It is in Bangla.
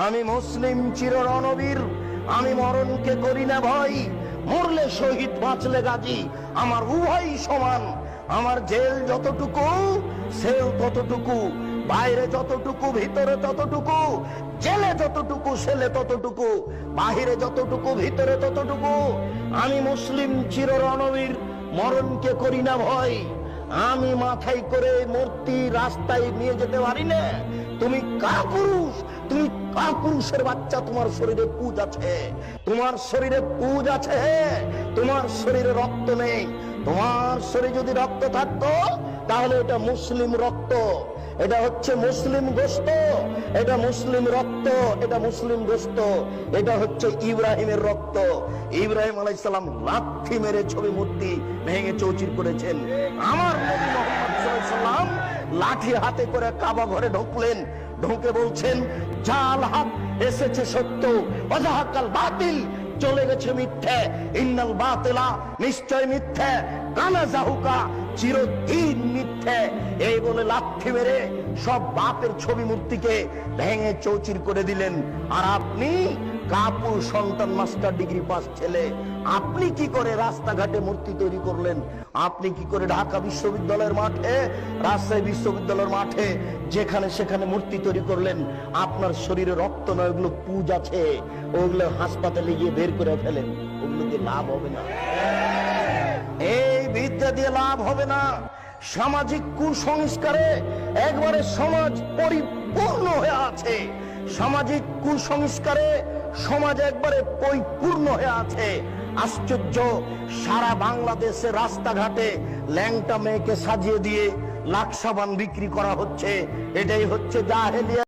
আমি মুসলিম চির রণবীর, আমি মরণকে করি না ভয়। মরলে শহীদ, বাঁচলে গাজী, আমার উভয় সমান। আমার জেল যতটুকু, সেল ততটুকু, বাইরে যতটুকু, ভিতরে ততটুকু। জেলে যতটুকু, সেলে ততটুকু, বাহিরে যতটুকু, ভিতরে ততটুকু। আমি মুসলিম চির রণবীর, মরণকে করি না ভয়। আমি মাথায় করে মূর্তি রাস্তায় নিয়ে যেতে পারি না। তুমি কাপুরুষ, তুমি কাপুরুষের বাচ্চা। তোমার শরীরে পুজ আছে, তোমার শরীরে পুজ আছে, তোমার শরীরে রক্ত নেই। তোমার শরীরে যদি রক্ত থাকতো তাহলে এটা মুসলিম রক্ত, এটা হচ্ছে মুসলিম গোশত, এটা মুসলিম রক্ত, এটা মুসলিম গোশত, এটা হচ্ছে ইব্রাহিমের রক্ত। ইব্রাহিম আলাইহিস সালাম লাথি মেরে ছবি মূর্তি ভেঙে চৌচির করেছেন। আমার নবী মুহাম্মদ সাল্লাল্লাহু আলাইহি ওয়াসাল্লাম লাঠি হাতে করে কাবা ঘরে ঢুকলেন, ঢুকে বলছেন, জাল হক এসেছে সত্য, ওয়াজাহাকাল বাতিল চলে গেছে মিথ্যে, ইন্নাল বাতিলা নিশ্চয় মিথ্যে, কানা জাহুকা চিরদিন মিথ্যে। এই বলে লাথি মেরে সব বাপের ছবি মূর্তিকে ভেঙে চৌচির করে দিলেন। আর আপনি কাপুর সন্তান, মাস্টার ডিগ্রি পাস ছেলে, আপনি কি করে রাস্তাঘাটে মূর্তি তৈরি করলেন? আপনি কি করে ঢাকা বিশ্ববিদ্যালয়ের মাঠে, রাজশাহী বিশ্ববিদ্যালয়ের মাঠে, যেখানে সেখানে মূর্তি তৈরি করলেন? আপনার শরীরে রক্ত নয়, ওগুলো পুজ আছে, ওগুলো হাসপাতালে গিয়ে বের করে ফেলেন, ওগুলো দিয়ে লাভ হবে না। এই বিদ্যা দিয়ে লাভ হবে না। সামাজিক কুসংস্কারে একবারে সমাজ পরিপূর্ণ হয়ে আছে, সামাজিক কুসংস্কারে সমাজ একবারে পরিপূর্ণ হয়ে আছে। আশ্চর্য, সারা বাংলাদেশে রাস্তাঘাটে ল্যাংটা মেয়েকে সাজিয়ে দিয়ে লাখ সাবান বিক্রি করা হচ্ছে। এটাই হচ্ছে জাহেলিয়া।